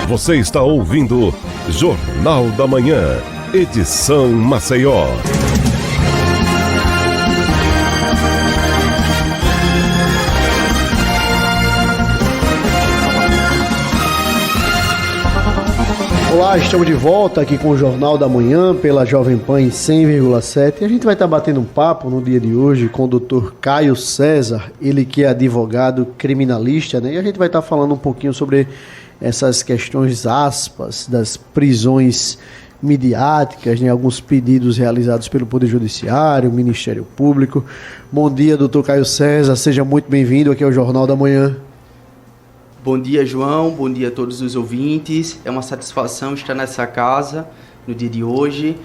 Você está ouvindo Jornal da Manhã, edição Maceió. Olá, estamos de volta aqui com o Jornal da Manhã pela Jovem Pan em 100,7. A gente vai estar batendo um papo no dia de hoje com o Dr. Caio César, ele que é advogado criminalista, né? E a gente vai estar falando um pouquinho sobre essas questões, aspas, das prisões midiáticas, né? Alguns pedidos realizados pelo Poder Judiciário, Ministério Público. Bom dia, Dr. Caio César, seja muito bem-vindo aqui ao Jornal da Manhã. Bom dia, João. Bom dia a todos os ouvintes. É uma satisfação estar nessa casa no dia de hoje.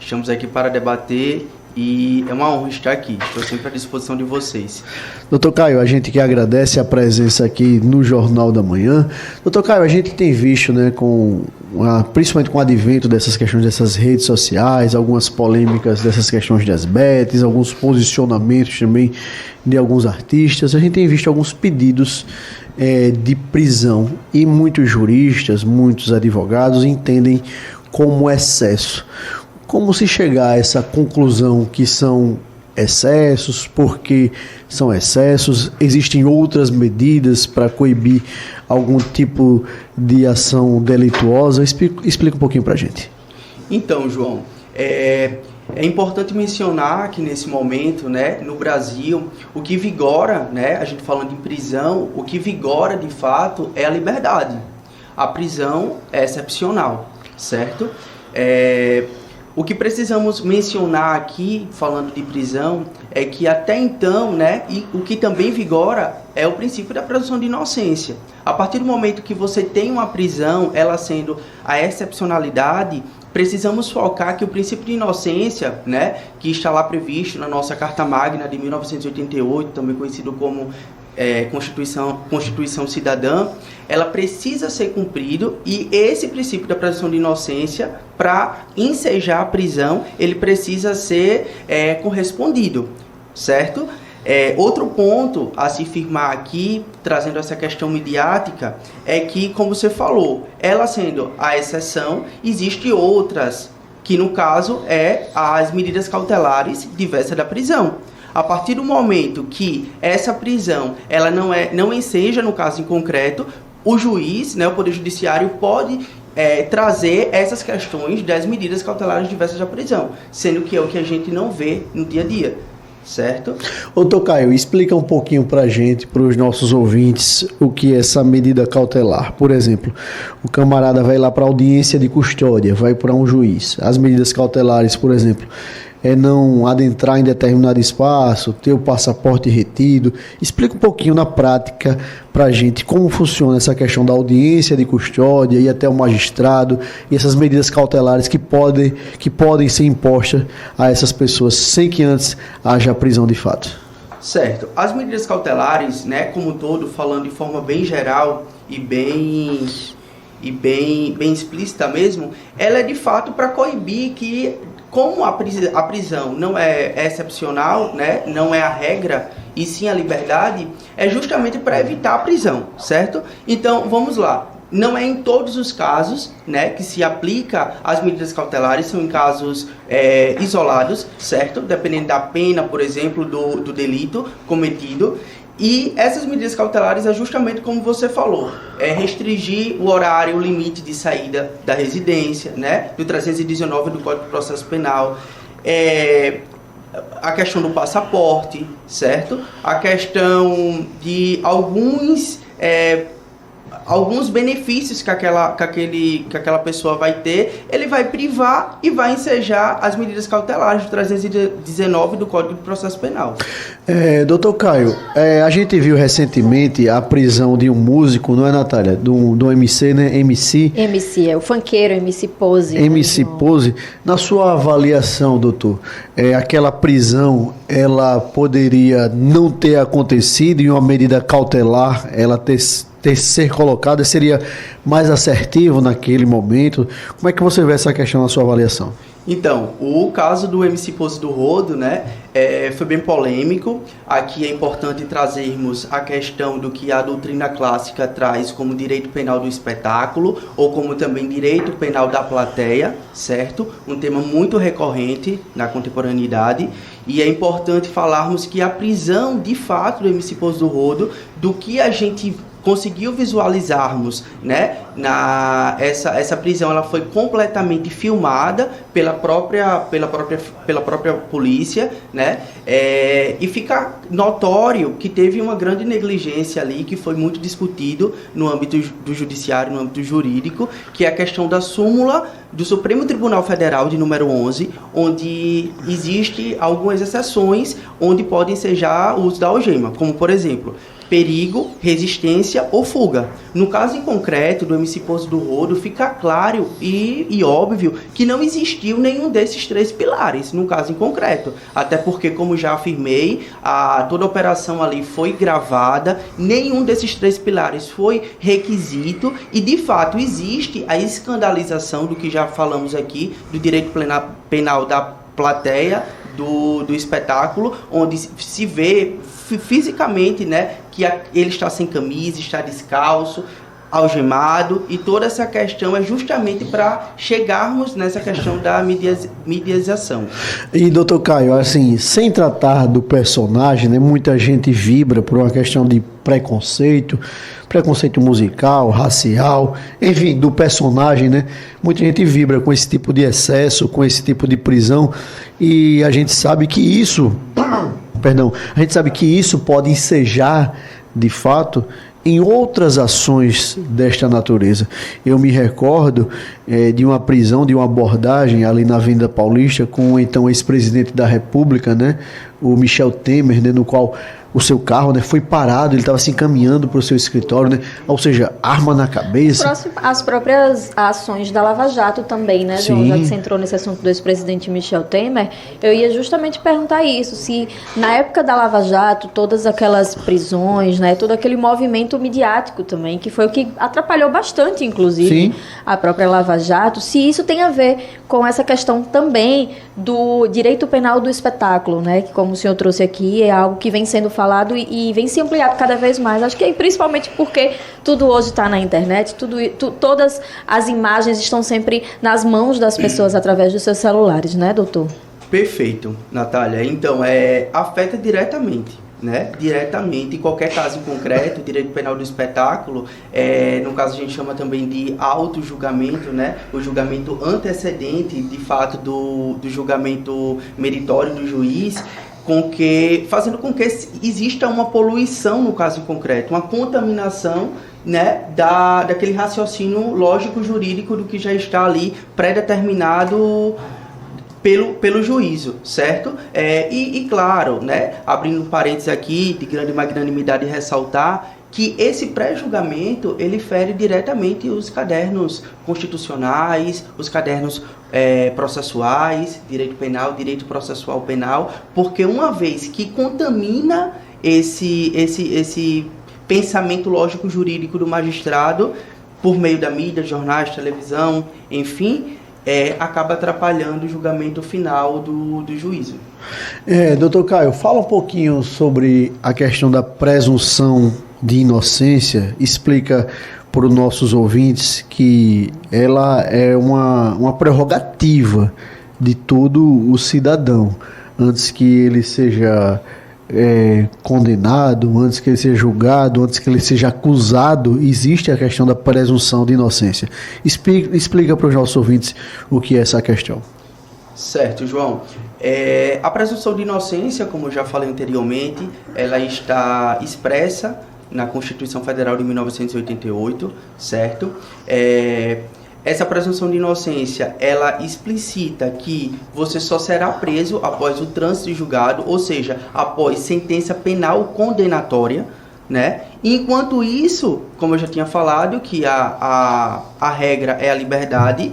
Estamos aqui para debater e é uma honra estar aqui. Estou sempre à disposição de vocês. Doutor Caio, a gente que agradece a presença aqui no Jornal da Manhã. Doutor Caio, a gente tem visto, né, principalmente com o advento dessas questões dessas redes sociais, algumas polêmicas dessas questões das bets, alguns posicionamentos também de alguns artistas, a gente tem visto alguns pedidos de prisão e muitos juristas, muitos advogados entendem como excesso. Como se chegar a essa conclusão que são excessos, porque são excessos, existem outras medidas para coibir algum tipo de ação delituosa? Explica um pouquinho para a gente. Então, João, é importante mencionar que nesse momento, né, no Brasil, o que vigora, né, a gente falando em prisão, o que vigora de fato é a liberdade. A prisão é excepcional, certo? O que precisamos mencionar aqui, falando de prisão, é que até então, né, e o que também vigora é o princípio da presunção de inocência. A partir do momento que você tem uma prisão, ela sendo a excepcionalidade, precisamos focar que o princípio de inocência, né, que está lá previsto na nossa Carta Magna de 1988, também conhecido como Constituição Cidadã, ela precisa ser cumprido e esse princípio da presunção de inocência, para ensejar a prisão, ele precisa ser correspondido, certo? Outro ponto a se firmar aqui, trazendo essa questão midiática, é que, como você falou, ela sendo a exceção, existem outras, que no caso as medidas cautelares diversas da prisão. A partir do momento que essa prisão ela não enseja, no caso em concreto, o juiz, né, o Poder Judiciário, pode trazer essas questões das medidas cautelares diversas da prisão, sendo que é o que a gente não vê no dia a dia. Certo? Doutor Caio, explica um pouquinho para a gente, para os nossos ouvintes, o que é essa medida cautelar. Por exemplo, o camarada vai lá para a audiência de custódia, vai para um juiz. As medidas cautelares, por exemplo, é não adentrar em determinado espaço, ter o passaporte retido. Explica um pouquinho na prática para a gente como funciona essa questão da audiência de custódia e até o magistrado e essas medidas cautelares que podem ser impostas a essas pessoas sem que antes haja prisão de fato. Certo. As medidas cautelares, né, como um todo, falando de forma bem geral e bem explícita mesmo, ela é de fato para coibir que, como a prisão não é excepcional, né, não é a regra, e sim a liberdade, é justamente para evitar a prisão, certo? Então, vamos lá. Não é em todos os casos, né, que se aplica as medidas cautelares, são em casos isolados, certo? Dependendo da pena, por exemplo, do delito cometido. E essas medidas cautelares é justamente como você falou, restringir o horário, o limite de saída da residência, né, do 319 do Código de Processo Penal, a questão do passaporte, certo? A questão de alguns benefícios que aquela pessoa vai ter, ele vai privar e vai ensejar as medidas cautelares do 319 do Código de Processo Penal. Doutor Caio, a gente viu recentemente a prisão de um músico, não é, Natália? Do MC, né? MC, o funkeiro, MC Pose. MC Pose. Na sua avaliação, doutor, aquela prisão, ela poderia não ter acontecido em uma medida cautelar, ela ter ser colocada, seria mais assertivo naquele momento? Como é que você vê essa questão na sua avaliação? Então, o caso do MC Pose do Rodo, né, foi bem polêmico. Aqui é importante trazermos a questão do que a doutrina clássica traz como direito penal do espetáculo, ou como também direito penal da plateia, certo? Um tema muito recorrente na contemporaneidade. E é importante falarmos que a prisão, de fato, do MC Pouso do Rodo, do que a gente conseguiu visualizarmos, né? Essa prisão, ela foi completamente filmada pela própria polícia, né? E fica notório que teve uma grande negligência ali, que foi muito discutido no âmbito do judiciário, no âmbito jurídico, que é a questão da súmula do Supremo Tribunal Federal de número 11, onde existe algumas exceções onde pode ensejar o uso da algema, como por exemplo, perigo, resistência ou fuga. No caso em concreto do MC Pouso do Rodo, fica claro e óbvio que não existiu nenhum desses 3 pilares, no caso em concreto. Até porque, como já afirmei, toda a operação ali foi gravada, nenhum desses 3 pilares foi requisito e, de fato, existe a escandalização do que já falamos aqui, do direito penal da plateia, do espetáculo, onde se vê fisicamente, né, que ele está sem camisa, está descalço, algemado, e toda essa questão é justamente para chegarmos nessa questão da medialização. E, doutor Caio, assim, sem tratar do personagem, né, muita gente vibra por uma questão de preconceito musical, racial, enfim, do personagem, né? Muita gente vibra com esse tipo de excesso, com esse tipo de prisão, e a gente sabe que isso, pode ensejar, de fato, em outras ações desta natureza. Eu me recordo de uma prisão, de uma abordagem ali na Avenida Paulista com o então ex-presidente da República, né, o Michel Temer, né, no qual o seu carro, né, foi parado, ele estava se encaminhando para o seu escritório, né, ou seja, arma na cabeça. As próprias ações da Lava Jato também, né, João? Já que você entrou nesse assunto do ex-presidente Michel Temer, eu ia justamente perguntar isso, se na época da Lava Jato, todas aquelas prisões, né, todo aquele movimento midiático também, que foi o que atrapalhou bastante, inclusive, a própria Lava Jato, se isso tem a ver com essa questão também do direito penal do espetáculo, né, que como o senhor trouxe aqui, é algo que vem sendo falado e vem se ampliado cada vez mais. Acho que principalmente porque tudo hoje está na internet, todas as imagens estão sempre nas mãos das pessoas através dos seus celulares, né, doutor? Perfeito, Natália. Então, afeta diretamente, né? Diretamente, em qualquer caso em concreto, direito penal do espetáculo, no caso a gente chama também de auto-julgamento, né? O julgamento antecedente, de fato, do julgamento meritório do juiz, fazendo com que exista uma poluição, no caso em concreto, uma contaminação, né, daquele raciocínio lógico-jurídico do que já está ali pré-determinado pelo juízo, certo? E claro, né, abrindo um parênteses aqui, de grande magnanimidade, ressaltar que esse pré-julgamento, ele fere diretamente os cadernos constitucionais, os cadernos processuais, direito penal, direito processual penal, porque uma vez que contamina esse pensamento lógico-jurídico do magistrado, por meio da mídia, jornais, televisão, enfim, acaba atrapalhando o julgamento final do juízo. Doutor Caio, fala um pouquinho sobre a questão da presunção de inocência, explica para os nossos ouvintes que ela é uma prerrogativa de todo o cidadão, antes que ele seja condenado, antes que ele seja julgado, antes que ele seja acusado, existe a questão da presunção de inocência. Explica para os nossos ouvintes o que é essa questão. Certo, João. A presunção de inocência, como eu já falei anteriormente, ela está expressa na Constituição Federal de 1988, certo? Essa presunção de inocência, ela explicita que você só será preso após o trânsito julgado, ou seja, após sentença penal condenatória, né? Enquanto isso, como eu já tinha falado, que a regra é a liberdade,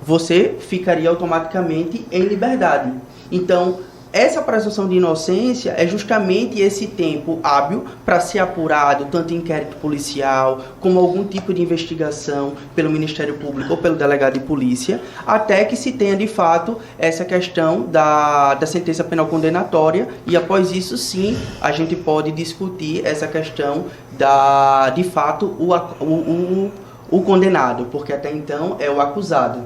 você ficaria automaticamente em liberdade. Então, essa presunção de inocência é justamente esse tempo hábil para ser apurado, tanto inquérito policial, como algum tipo de investigação pelo Ministério Público ou pelo delegado de polícia, até que se tenha de fato essa questão da sentença penal condenatória, e após isso sim a gente pode discutir essa questão de fato o condenado, porque até então é o acusado.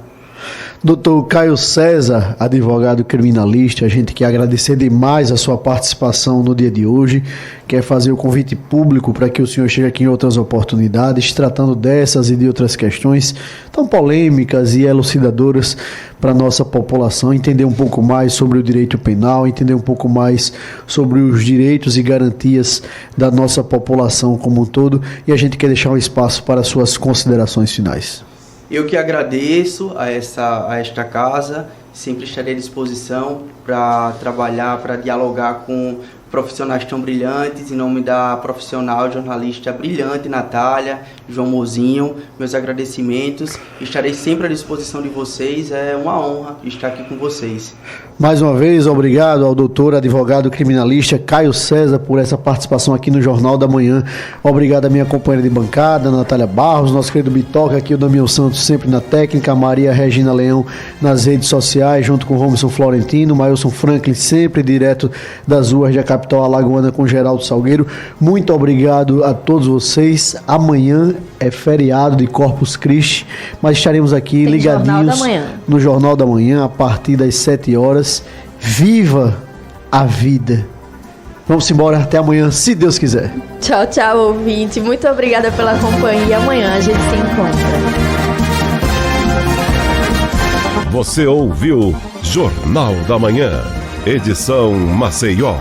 Dr. Caio César, advogado criminalista, a gente quer agradecer demais a sua participação no dia de hoje, quer fazer o convite público para que o senhor chegue aqui em outras oportunidades, tratando dessas e de outras questões tão polêmicas e elucidadoras para a nossa população, entender um pouco mais sobre o direito penal, entender um pouco mais sobre os direitos e garantias da nossa população como um todo, e a gente quer deixar um espaço para suas considerações finais. Eu que agradeço a esta casa, sempre estarei à disposição para trabalhar, para dialogar com profissionais tão brilhantes, em nome da profissional jornalista brilhante Natália, João Mozinho, meus agradecimentos, estarei sempre à disposição de vocês, é uma honra estar aqui com vocês. Mais uma vez, obrigado ao doutor advogado criminalista Caio César por essa participação aqui no Jornal da Manhã. Obrigado à minha companheira de bancada, Natália Barros, nosso querido Bitoca, aqui o Damião Santos sempre na técnica, Maria Regina Leão nas redes sociais, junto com o Robson Florentino, Mailson Franklin, sempre direto das ruas da capital alagoana com Geraldo Salgueiro. Muito obrigado a todos vocês. Amanhã é feriado de Corpus Christi, mas estaremos aqui ligadinhos no Jornal da Manhã a partir das 7 horas. Viva a vida! Vamos embora, até amanhã, se Deus quiser. Tchau, tchau, ouvinte. Muito obrigada pela companhia. Amanhã a gente se encontra. Você ouviu Jornal da Manhã, edição Maceió.